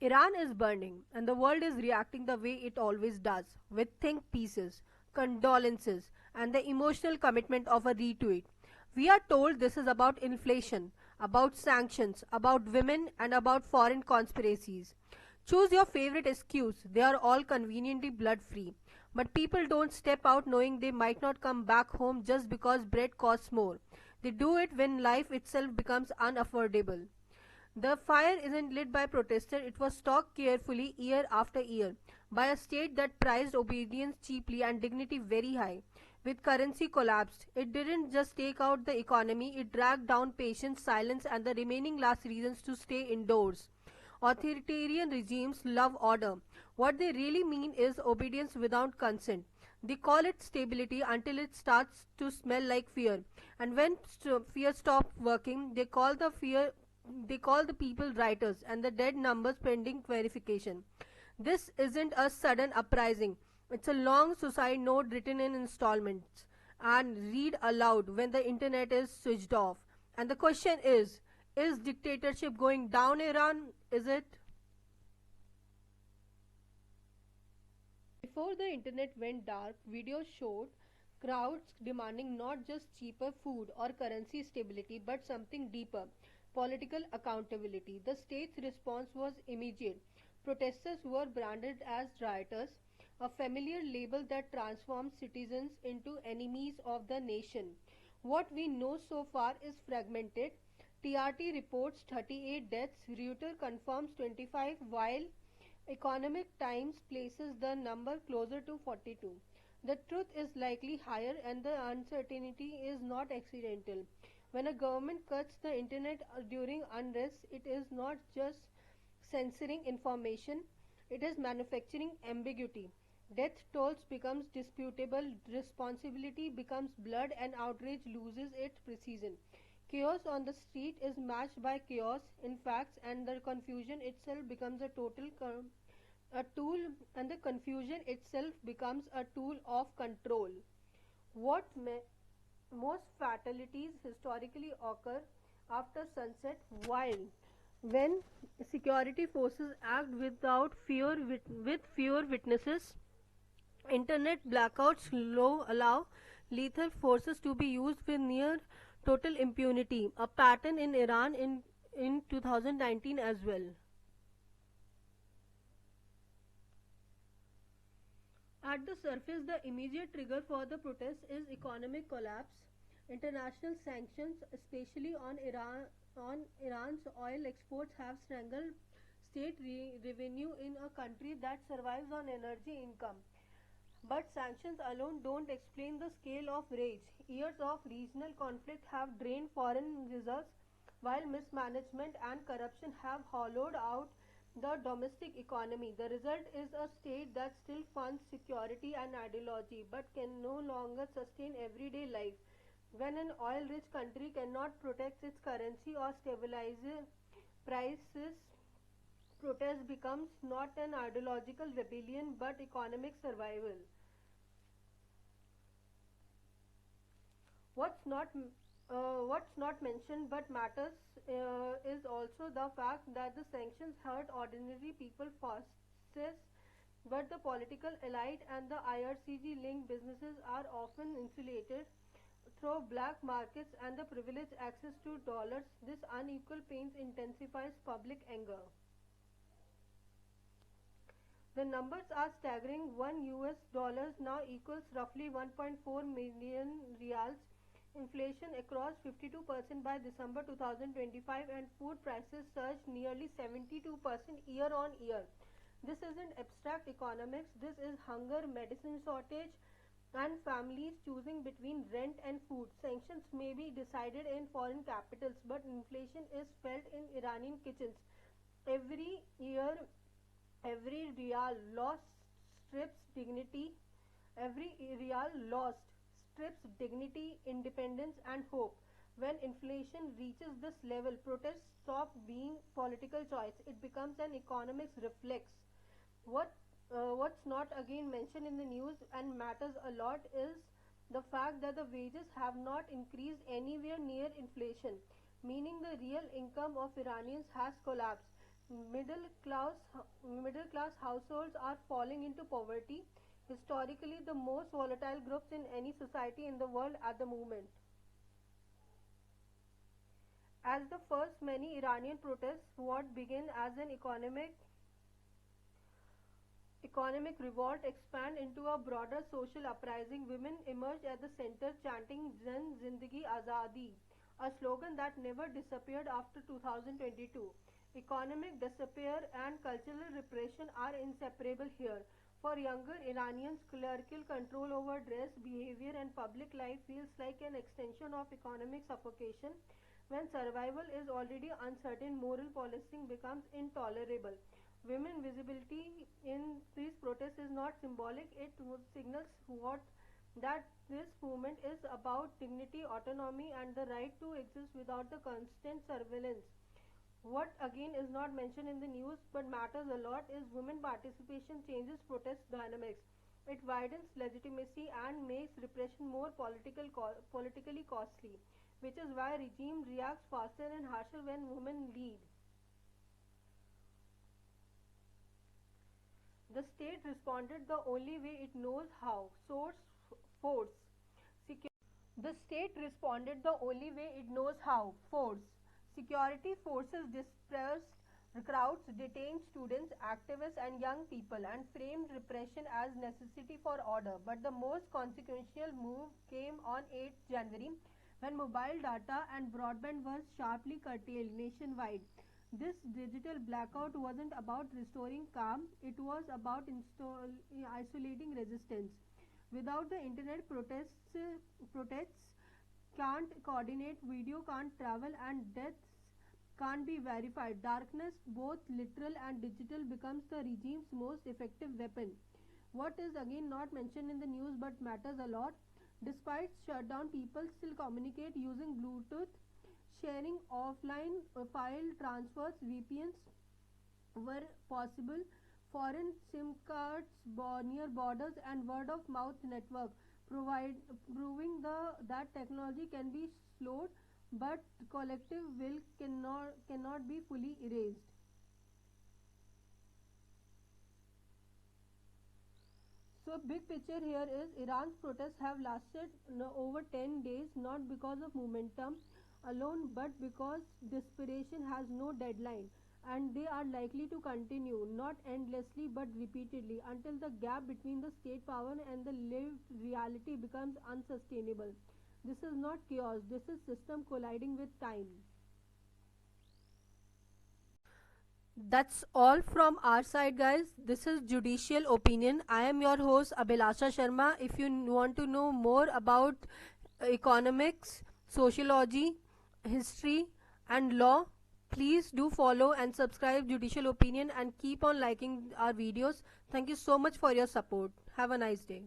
Iran is burning, and the world is reacting the way it always does, with think pieces, condolences, and the emotional commitment of a retweet. We are told this is about inflation, about sanctions, about women, and about foreign conspiracies. Choose your favorite excuse, they are all conveniently blood free. But people don't step out knowing they might not come back home just because bread costs more. They do it when life itself becomes unaffordable. The fire isn't lit by protesters, it was stalked carefully year after year by a state that prized obedience cheaply and dignity very high. With currency collapsed, it didn't just take out the economy, it dragged down patience, silence, and the remaining last reasons to stay indoors. Authoritarian regimes love order. What they really mean is obedience without consent. They call it stability until it starts to smell like fear. And when fear stops working, they call the people writers and the dead numbers pending verification. This isn't a sudden uprising. It's a long suicide note written in installments and read aloud when the internet is switched off. And the question is dictatorship going down Iran? Is it? Before the internet went dark, videos showed crowds demanding not just cheaper food or currency stability but something deeper, political accountability. The state's response was immediate. Protesters were branded as rioters, a familiar label that transforms citizens into enemies of the nation. What we know so far is fragmented. TRT reports 38 deaths, Reuters confirms 25, while Economic Times places the number closer to 42. The truth is likely higher, and the uncertainty is not accidental. When a government cuts the internet during unrest, it is not just censoring information, it is manufacturing ambiguity. Death tolls becomes disputable, responsibility becomes blurred, and outrage loses its precision. Chaos on the street is matched by chaos in facts, and the confusion itself becomes a tool, and the confusion itself becomes a tool of control. What most fatalities historically occur after sunset, while when security forces act without fear with fewer witnesses. Internet blackouts allow lethal forces to be used with near total impunity, a pattern in Iran in 2019 as well. At the surface, the immediate trigger for the protests is economic collapse. International sanctions, especially on Iran's oil exports, have strangled state revenue in a country that survives on energy income. But sanctions alone don't explain the scale of rage. Years of regional conflict have drained foreign reserves, while mismanagement and corruption have hollowed out the domestic economy. The result is a state that still funds security and ideology but can no longer sustain everyday life. When an oil rich country cannot protect its currency or stabilize prices, protest becomes not an ideological rebellion but economic survival. What's not what's not mentioned but matters is also the fact that the sanctions hurt ordinary people fastest, but the political elite and the IRCG linked businesses are often insulated through black markets and the privileged access to dollars. This unequal pain intensifies public anger. The numbers are staggering. $1 now equals roughly 1.4 million rials. Inflation across 52% by December 2025, and food prices surged nearly 72% year on year. This isn't abstract economics, this is hunger, medicine shortage, and families choosing between rent and food. Sanctions may be decided in foreign capitals, but inflation is felt in Iranian kitchens. Every year, every rial lost strips dignity. Every rial lost strips dignity, independence, and hope. When inflation reaches this level, protests stop being political choice. It becomes an economics reflex. What what's not again mentioned in the news and matters a lot is the fact that the wages have not increased anywhere near inflation, meaning the real income of Iranians has collapsed. Middle class households are falling into poverty, historically the most volatile groups in any society in the world at the moment. As the first many Iranian protests, what began as an economic revolt expand into a broader social uprising, women emerged at the center chanting Zan Zindagi Azadi, a slogan that never disappeared after 2022. Economic despair and cultural repression are inseparable here. For younger Iranians, clerical control over dress, behavior, and public life feels like an extension of economic suffocation. When survival is already uncertain, moral policing becomes intolerable. Women visibility in these protests is not symbolic, it signals what that this movement is about dignity, autonomy, and the right to exist without the constant surveillance. What again is not mentioned in the news but matters a lot is women participation changes protest dynamics. It widens legitimacy and makes repression more politically costly, which is why regime reacts faster and harsher when women lead. The state responded the only way it knows how. Source force. The state responded the only way it knows how. Force. Security forces dispersed crowds, detained students, activists, and young people, and framed repression as necessity for order. But the most consequential move came on 8th January when mobile data and broadband were sharply curtailed nationwide. This digital blackout wasn't about restoring calm, it was about isolating resistance. Without the internet, protests can't coordinate, video can't travel, and deaths can't be verified. Darkness, both literal and digital, becomes the regime's most effective weapon. What is again not mentioned in the news but matters a lot. Despite shutdown, people still communicate using Bluetooth, sharing offline file transfers, VPNs were possible, foreign SIM cards near borders, and word of mouth network proving that technology can be slowed but collective will cannot be fully erased. So big picture here is Iran's protests have lasted over 10 days not because of momentum alone but because desperation has no deadline, and they are likely to continue not endlessly but repeatedly until the gap between the state power and the lived reality becomes unsustainable. This is not chaos, this is system colliding with time. That's all from our side, guys. This is Judicial Opinion. I am your host, Abhilasha Sharma. If you want to know more about economics, sociology, history, and law, please do follow and subscribe Judicial Opinion and keep on liking our videos. Thank you so much for your support. Have a nice day.